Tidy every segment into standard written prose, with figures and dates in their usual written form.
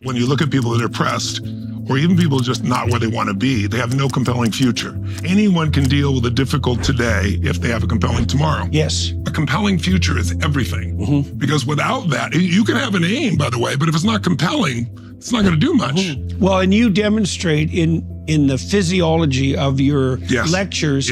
When you look at people that are depressed, or even people just not where they want to be, they have no compelling future. Anyone can deal with a difficult today if they have a compelling tomorrow. Yes. A compelling future is everything. Because without that, you can have an aim, by the way, but if it's not compelling, it's not going to do much. Well, and you demonstrate in the physiology of your lectures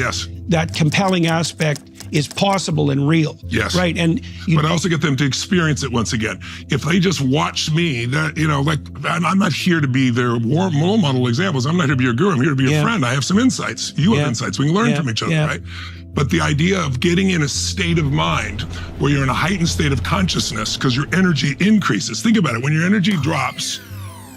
that compelling aspect is possible and real. Yes. Right. And but I also get them to experience it once again. If they just watch me, that, you know, like, I'm not here to be their role model examples. I'm not here to be your guru. I'm here to be your friend. I have some insights. You have insights. We can learn from each other, right? But the idea of getting in a state of mind where you're in a heightened state of consciousness because your energy increases. Think about it. When your energy drops,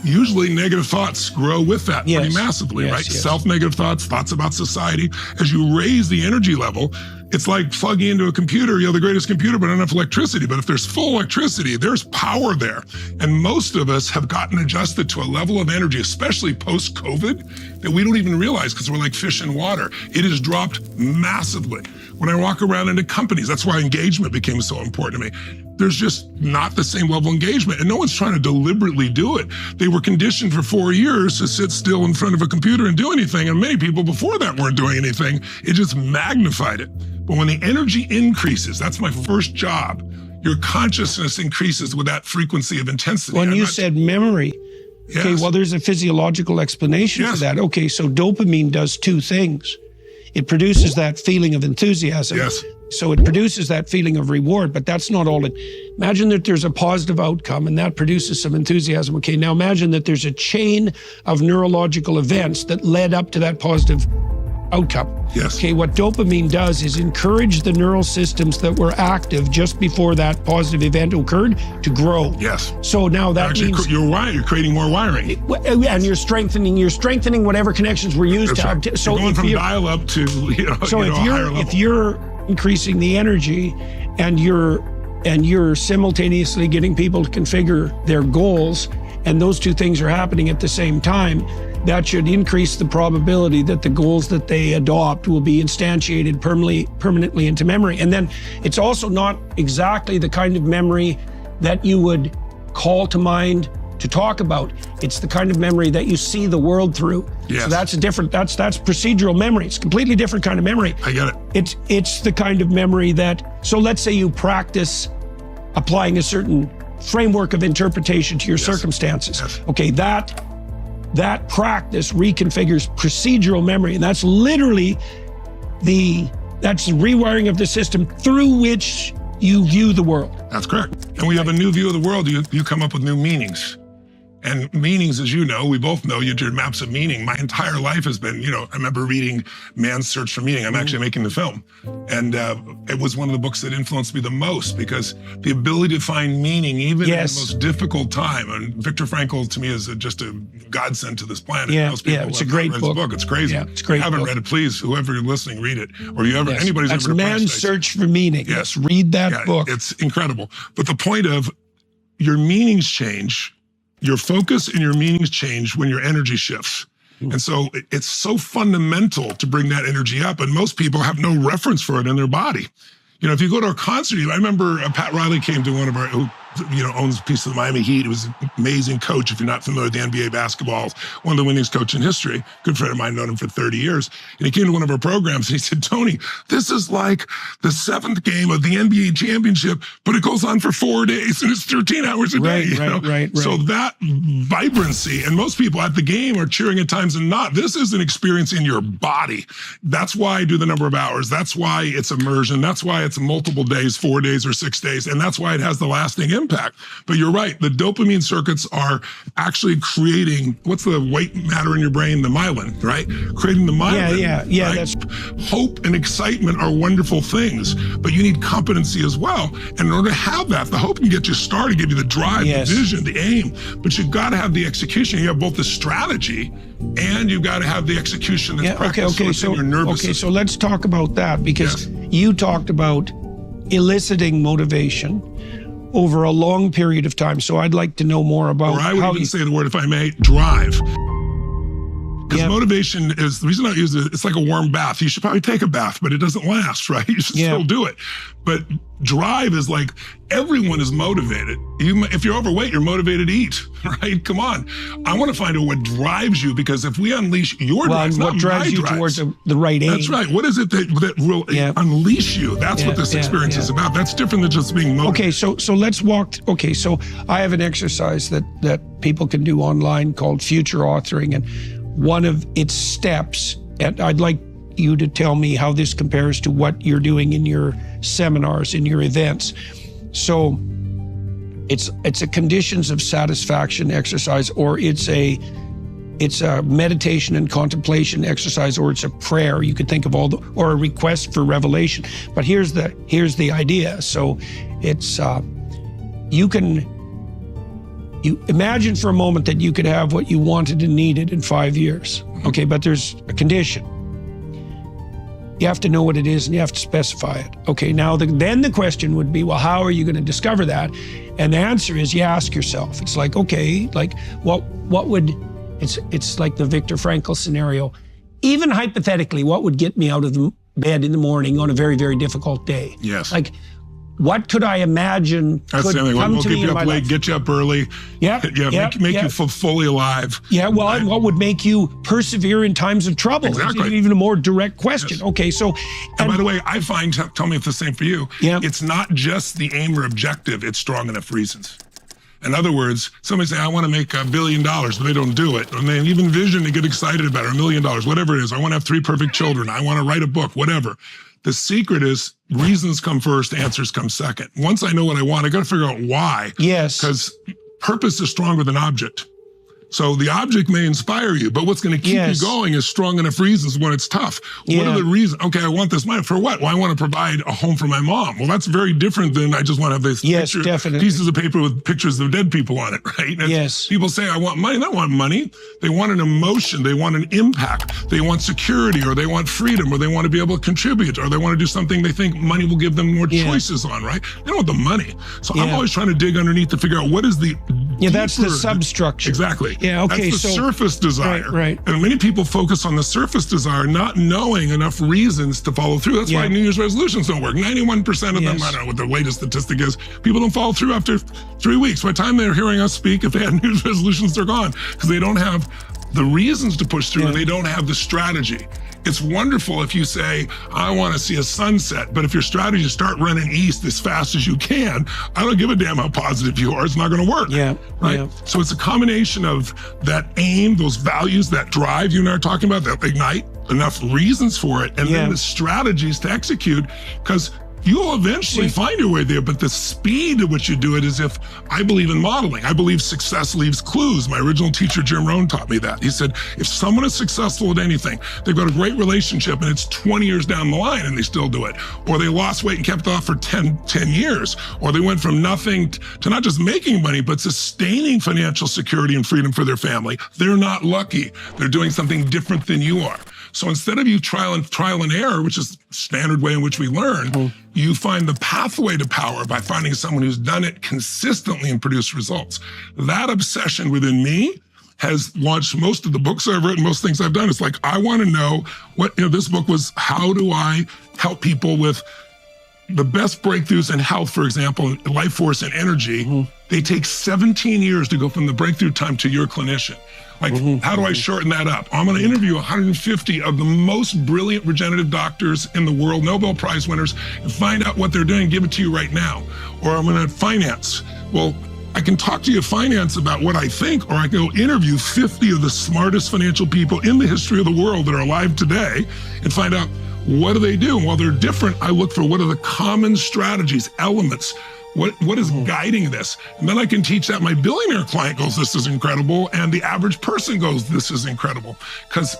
usually negative thoughts grow with that pretty massively, right? Self-negative thoughts about society. As you raise the energy level, it's like plugging into a computer. You have the greatest computer, but not enough electricity. But if there's full electricity, there's power there. And most of us have gotten adjusted to a level of energy, especially post-COVID, that we don't even realize because we're like fish in water. It has dropped massively. When I walk around into companies, that's why engagement became so important to me. There's just not the same level of engagement. And no one's trying to deliberately do it. They were conditioned for 4 years to sit still in front of a computer and do anything. And many people before that weren't doing anything. It just magnified it. But when the energy increases, that's my first job, your consciousness increases with that frequency of intensity. When you said memory, okay, well, there's a physiological explanation for that. Okay, so dopamine does two things. It produces that feeling of enthusiasm. So it produces that feeling of reward, but that's not all it. Imagine that there's a positive outcome and that produces some enthusiasm. Okay, now imagine that there's a chain of neurological events that led up to that positive outcome. Okay, what dopamine does is encourage the neural systems that were active just before that positive event occurred to grow. So now that means you're creating more wiring. And you're strengthening whatever connections were used to have. So you're going from dial-up to if you're increasing the energy and you're simultaneously getting people to configure their goals, and those two things are happening at the same time, that should increase the probability that the goals that they adopt will be instantiated permanently into memory. And then it's also not exactly the kind of memory that you would call to mind to talk about. It's the kind of memory that you see the world through. So that's a different, that's procedural memory. It's a completely different kind of memory. I get it. It's the kind of memory that, so let's say you practice applying a certain framework of interpretation to your circumstances. Okay, that practice reconfigures procedural memory, and that's literally that's the rewiring of the system through which you view the world. That's correct. And we have a new view of the world. You come up with new meanings. And meanings, as you know, we both know, your maps of meaning. My entire life has been, I remember reading Man's Search for Meaning. I'm actually making the film. And it was one of the books that influenced me the most because the ability to find meaning, even in the most difficult time. And Viktor Frankl, to me, is just a godsend to this planet. It's a great book. It's crazy. It's great. If you haven't read it, please, whoever you're listening, read it. Or anybody's That's ever Man's Search for Meaning. Read that book. It's incredible. But the point of your meanings change, your focus and your meanings change when your energy shifts. And so it's so fundamental to bring that energy up. And most people have no reference for it in their body. If you go to a concert, I remember Pat Riley came to one of our, who owns a piece of the Miami Heat. He was an amazing coach. If you're not familiar with the NBA basketball, one of the winningest coach in history. Good friend of mine, known him for 30 years. And he came to one of our programs and he said, Tony, this is like the 7th game of the NBA championship, but it goes on for 4 days and it's 13 hours a day. Right. So that vibrancy, and most people at the game are cheering at times and not. This is an experience in your body. That's why I do the number of hours. That's why it's immersion. That's why it's multiple days, 4 days or 6 days. And that's why it has the lasting impact. But you're right, the dopamine circuits are actually creating, what's the white matter in your brain? The myelin, right? Creating the myelin. Yeah. Right? That's hope and excitement are wonderful things, but you need competency as well. And in order to have that, the hope can get you started, give you the drive, the vision, the aim, but you've got to have the execution. You have both the strategy and you've got to have the execution that's practiced in your nervous system. So let's talk about that because you talked about eliciting motivation over a long period of time. So I'd like to know more about or I would even say the word, if I may, drive. Because motivation is, the reason I use it, it's like a warm bath. You should probably take a bath, but it doesn't last, right? You should still do it. But drive is like, everyone is motivated. If you're overweight, you're motivated to eat, right? Come on. I want to find out what drives you, because if we unleash your drives, what drives you towards the right aim. That's right. What is it that will unleash you? That's what this experience is about. That's different than just being motivated. Okay, so let's walk. Okay, so I have an exercise that people can do online called future authoring, and one of its steps, and I'd like you to tell me how this compares to what you're doing in your seminars, in your events. So it's a conditions of satisfaction exercise, or it's a meditation and contemplation exercise, or it's a prayer. You could think of or a request for revelation. But here's the idea. So it's you imagine for a moment that you could have what you wanted and needed in 5 years. Okay, but there's a condition. You have to know what it is and you have to specify it. Okay, now then the question would be, well, how are you going to discover that? And the answer is, you ask yourself. It's like, okay, like what would, it's like the Viktor Frankl scenario. Even hypothetically, what would get me out of the bed in the morning on a very, very difficult day? Yes. Like, what could I imagine could come to me in my life? Get you up early. Make you feel fully alive. Yeah, well, and what would make you persevere in times of trouble? Exactly. It's even a more direct question. Yes. Okay, so... And by the way, I find, tell me if it's the same for you, it's not just the aim or objective, it's strong enough reasons. In other words, somebody say, I want to make $1 billion, but they don't do it. And they even envision and get excited about it, $1 million, whatever it is. I want to have 3 perfect children. I want to write a book, whatever. The secret is reasons come first, answers come second. Once I know what I want, I got to figure out why. Yes. Because purpose is stronger than object. So the object may inspire you, but what's going to keep you going is strong enough reasons when it's tough. What are the reasons? Okay, I want this money. For what? Well, I want to provide a home for my mom. Well, that's very different than I just want to have this pieces of paper with pictures of dead people on it, right? And people say, I want money. They don't want money. They want an emotion. They want an impact. They want security, or they want freedom, or they want to be able to contribute, or they want to do something they think money will give them more choices on, right? They don't want the money. So I'm always trying to dig underneath to figure out what is the that's the substructure. Exactly. Yeah, okay. That's the surface desire. Right. And many people focus on the surface desire, not knowing enough reasons to follow through. That's why New Year's resolutions don't work. 91% of them, I don't know what the latest statistic is, people don't follow through after 3 weeks. By the time they're hearing us speak, if they had New Year's resolutions, they're gone, because they don't have the reasons to push through, and they don't have the strategy. It's wonderful if you say, I want to see a sunset, but if your strategy is start running east as fast as you can, I don't give a damn how positive you are, it's not going to work. Right? So it's a combination of that aim, those values, that drive you and I are talking about, that ignite, enough reasons for it, and then the strategies to execute, because you'll eventually find your way there, but the speed at which you do it is if I believe in modeling. I believe success leaves clues. My original teacher, Jim Rohn, taught me that. He said, if someone is successful at anything, they've got a great relationship and it's 20 years down the line and they still do it, or they lost weight and kept it off for 10 years, or they went from nothing to not just making money, but sustaining financial security and freedom for their family. They're not lucky. They're doing something different than you are. So instead of you trial and error, which is the standard way in which we learn, you find the pathway to power by finding someone who's done it consistently and produced results. That obsession within me has launched most of the books I've written, most things I've done. It's like, I want to know what, this book was, how do I help people with the best breakthroughs in health, for example, life force and energy. They take 17 years to go from the breakthrough time to your clinician. Like, how do I shorten that up? I'm going to interview 150 of the most brilliant regenerative doctors in the world, Nobel Prize winners, and find out what they're doing, give it to you right now. Or I'm going to finance. Well, I can talk to you finance about what I think, or I can go interview 50 of the smartest financial people in the history of the world that are alive today and find out what do they do. And while they're different, I look for what are the common strategies, elements, what is guiding this? And then I can teach that. My billionaire client goes, this is incredible. And the average person goes, this is incredible. Because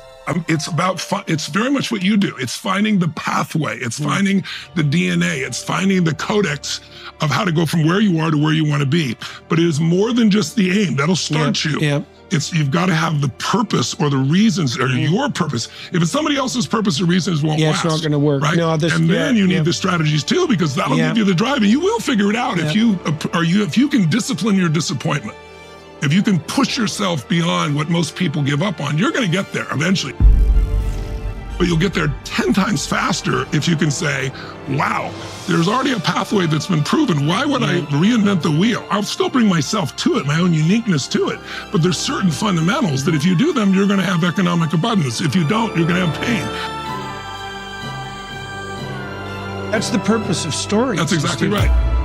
it's about, it's very much what you do. It's finding the pathway. It's finding the DNA. It's finding the codex of how to go from where you are to where you want to be. But it is more than just the aim. That'll start you. You've got to have the purpose or the reasons or your purpose. If it's somebody else's purpose or reasons, it won't last. It's not going to work. Right? No, and then you need the strategies too, because that'll give you the drive, and you will figure it out if you can discipline your disappointment. If you can push yourself beyond what most people give up on, you're going to get there eventually. But you'll get there 10 times faster if you can say, wow, there's already a pathway that's been proven. Why would I reinvent the wheel? I'll still bring myself to it, my own uniqueness to it. But there's certain fundamentals that if you do them, you're going to have economic abundance. If you don't, you're going to have pain. That's the purpose of stories. That's exactly right.